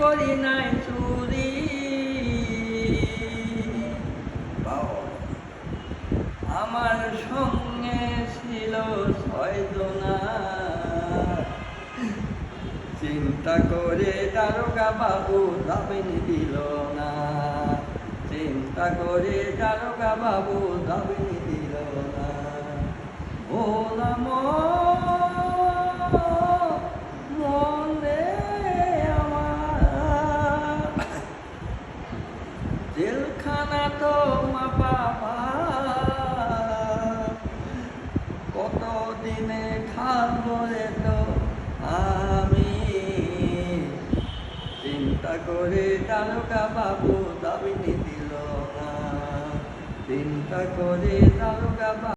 করি নাই চুরি, আমার সঙ্গে ছিল 6 জনা। চিন্তা করে দারোগা বাবু জামিন দিল না, চিন্তা করে দারোগা বাবু জামিন দিল না। ভোলা মনে আমার জেলখানা তো মাপা, কত দিনে খাবো রে তো আমি। চিন্তা করে দারোগা বাবু জামিন দিল না, চিন্তা করে দারোগা বাবু